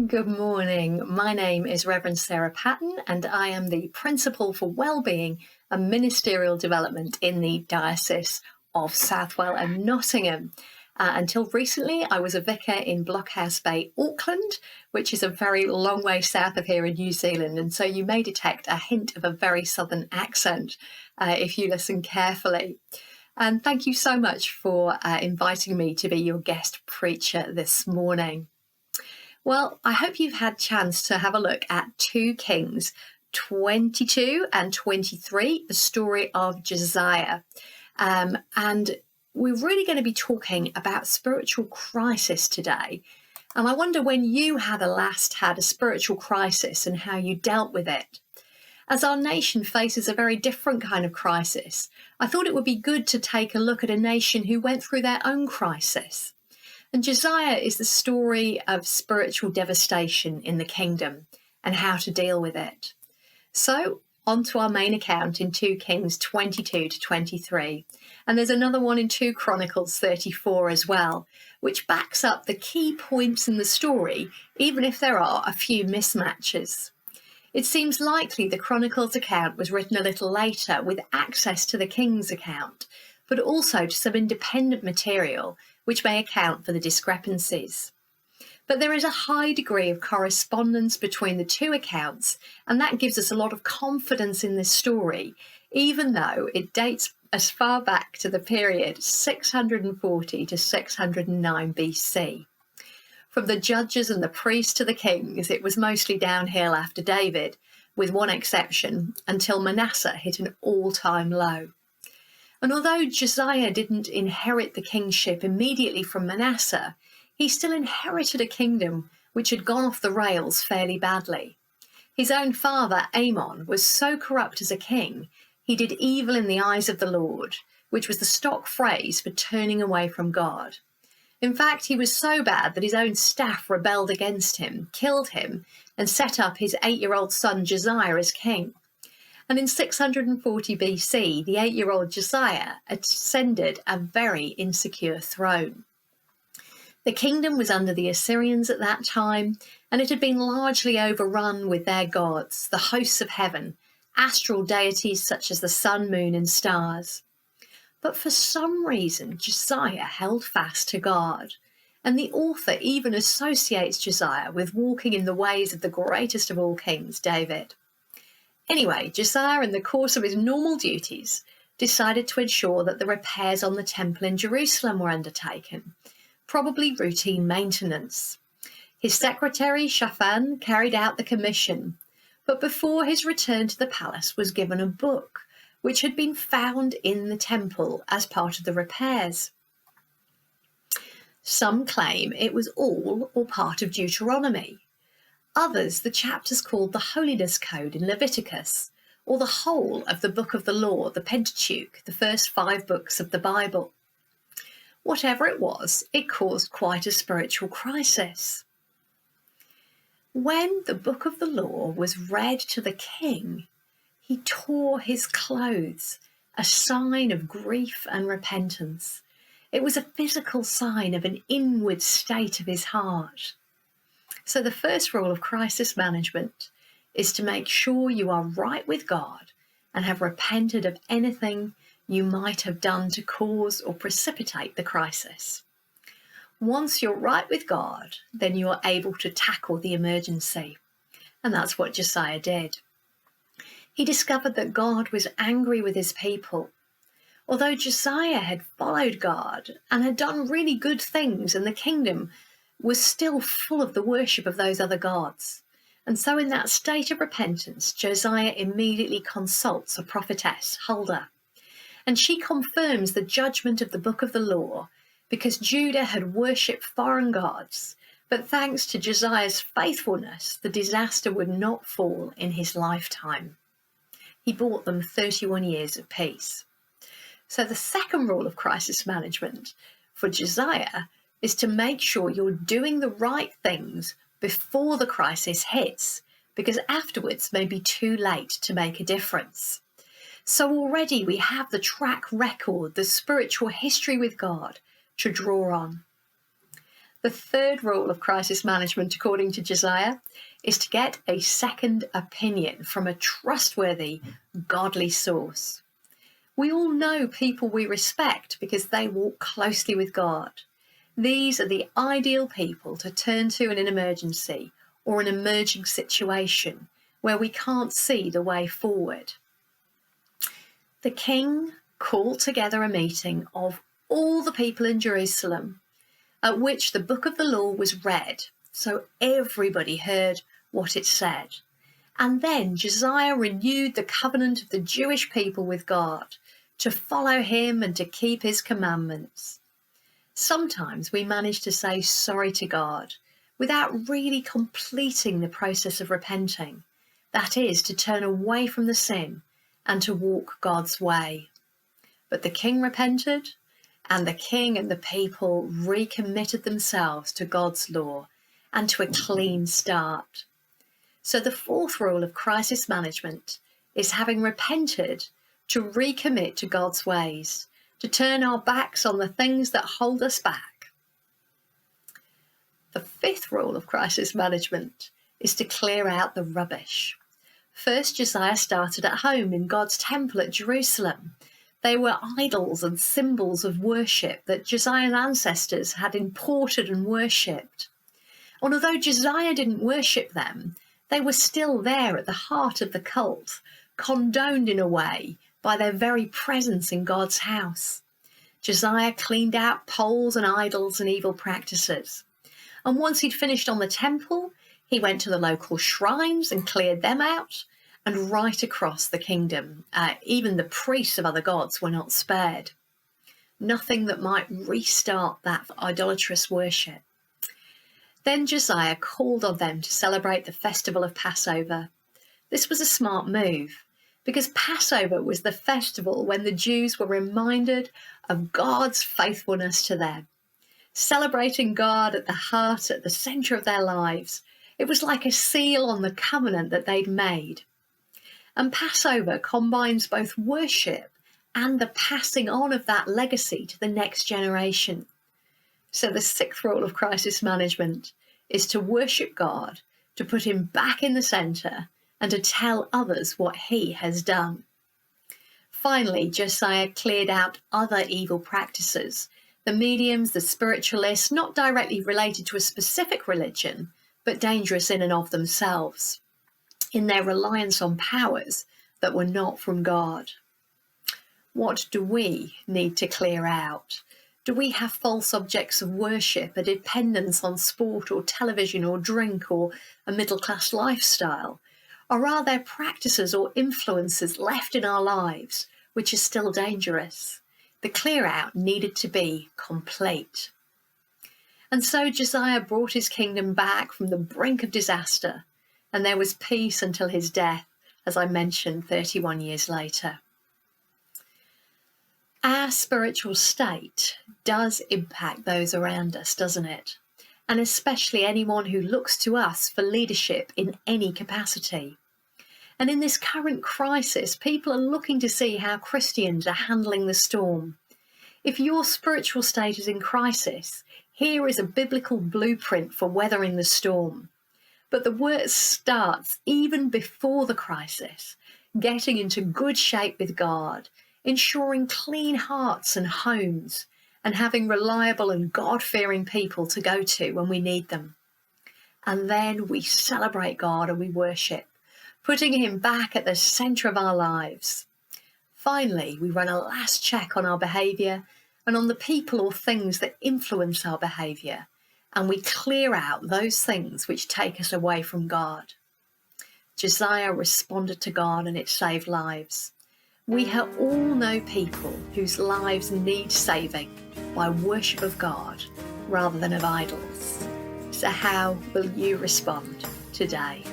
Good morning. My name is Reverend Sarah Patton, and I am the Principal for Wellbeing and Ministerial Development in the Diocese of Southwell and Nottingham. Until recently, I was a vicar in Blockhouse Bay, Auckland, which is a very long way south of here in New Zealand, and so you may detect a hint of a very southern accent if you listen carefully. And thank you so much for inviting me to be your guest preacher this morning. Well, I hope you've had a chance to have a look at 2 Kings 22 and 23, the story of Josiah. And we're really going to be talking about spiritual crisis today. And I wonder when you last had a spiritual crisis and how you dealt with it. As our nation faces a very different kind of crisis, I thought it would be good to take a look at a nation who went through their own crisis. And Josiah is the story of spiritual devastation in the kingdom and how to deal with it. So, on to our main account in 2 Kings 22 to 23. And there's another one in 2 Chronicles 34 as well, which backs up the key points in the story, even if there are a few mismatches. It seems likely the Chronicles account was written a little later with access to the King's account, but also to some independent material which may account for the discrepancies. But there is a high degree of correspondence between the 2 accounts, and that gives us a lot of confidence in this story, even though it dates as far back to the period 640 to 609 BC. From the judges and the priests to the kings, it was mostly downhill after David, with one exception, until Manasseh hit an all-time low. And although Josiah didn't inherit the kingship immediately from Manasseh, he still inherited a kingdom which had gone off the rails fairly badly. His own father, Amon, was so corrupt as a king, he did evil in the eyes of the Lord, which was the stock phrase for turning away from God. In fact, he was so bad that his own staff rebelled against him, killed him, and set up his 8-year-old son Josiah as king. And in 640 BC, the 8-year-old Josiah ascended a very insecure throne. The kingdom was under the Assyrians at that time, and it had been largely overrun with their gods, the hosts of heaven, astral deities such as the sun, moon, and stars. But for some reason, Josiah held fast to God, and the author even associates Josiah with walking in the ways of the greatest of all kings, David. Anyway, Josiah, in the course of his normal duties, decided to ensure that the repairs on the temple in Jerusalem were undertaken, probably routine maintenance. His secretary, Shaphan, carried out the commission, but before his return to the palace was given a book, which had been found in the temple as part of the repairs. Some claim it was all or part of Deuteronomy. Others, the chapters called the Holiness Code in Leviticus, or the whole of the Book of the Law, the Pentateuch, the first 5 books of the Bible. Whatever it was, it caused quite a spiritual crisis. When the Book of the Law was read to the king, he tore his clothes, a sign of grief and repentance. It was a physical sign of an inward state of his heart. So the first rule of crisis management is to make sure you are right with God and have repented of anything you might have done to cause or precipitate the crisis. Once you're right with God, then you are able to tackle the emergency. And that's what Josiah did. He discovered that God was angry with his people. Although Josiah had followed God and had done really good things, and the kingdom was still full of the worship of those other gods. And so in that state of repentance, Josiah immediately consults a prophetess, Huldah, and she confirms the judgment of the Book of the Law because Judah had worshipped foreign gods. But thanks to Josiah's faithfulness, the disaster would not fall in his lifetime. He bought them 31 years of peace. So the second rule of crisis management for Josiah is to make sure you're doing the right things before the crisis hits, because afterwards may be too late to make a difference. So already we have the track record, the spiritual history with God to draw on. The third rule of crisis management, according to Josiah, is to get a second opinion from a trustworthy, godly source. We all know people we respect because they walk closely with God. These are the ideal people to turn to in an emergency or an emerging situation where we can't see the way forward. The king called together a meeting of all the people in Jerusalem, at which the book of the law was read, so everybody heard what it said. And then Josiah renewed the covenant of the Jewish people with God to follow him and to keep his commandments. Sometimes we manage to say sorry to God without really completing the process of repenting. That is, to turn away from the sin and to walk God's way. But the king repented, and the king and the people recommitted themselves to God's law and to a clean start. So the fourth rule of crisis management is, having repented, to recommit to God's ways, to turn our backs on the things that hold us back. The fifth rule of crisis management is to clear out the rubbish. First, Josiah started at home in God's temple at Jerusalem. They were idols and symbols of worship that Josiah's ancestors had imported and worshipped. And although Josiah didn't worship them, they were still there at the heart of the cult, condoned in a way by their very presence in God's house. Josiah cleaned out poles and idols and evil practices. And once he'd finished on the temple, he went to the local shrines and cleared them out. And right across the kingdom, even the priests of other gods were not spared. Nothing that might restart that idolatrous worship. Then Josiah called on them to celebrate the festival of Passover. This was a smart move, because Passover was the festival when the Jews were reminded of God's faithfulness to them. Celebrating God at the heart, at the centre of their lives, it was like a seal on the covenant that they'd made. And Passover combines both worship and the passing on of that legacy to the next generation. So the sixth rule of crisis management is to worship God, to put him back in the centre, and to tell others what he has done. Finally, Josiah cleared out other evil practices, the mediums, the spiritualists, not directly related to a specific religion, but dangerous in and of themselves, in their reliance on powers that were not from God. What do we need to clear out? Do we have false objects of worship, a dependence on sport or television or drink or a middle-class lifestyle? Or are there practices or influences left in our lives which are still dangerous? The clear out needed to be complete. And so Josiah brought his kingdom back from the brink of disaster, and there was peace until his death, as I mentioned, 31 years later. Our spiritual state does impact those around us, doesn't it? And especially anyone who looks to us for leadership in any capacity. And in this current crisis, people are looking to see how Christians are handling the storm. If your spiritual state is in crisis, here is a biblical blueprint for weathering the storm. But the work starts even before the crisis, getting into good shape with God, ensuring clean hearts and homes, and having reliable and God-fearing people to go to when we need them. And then we celebrate God and we worship, putting him back at the centre of our lives. Finally, we run a last check on our behaviour and on the people or things that influence our behaviour, and we clear out those things which take us away from God. Josiah responded to God and it saved lives. We all know people whose lives need saving by worship of God rather than of idols. So how will you respond today?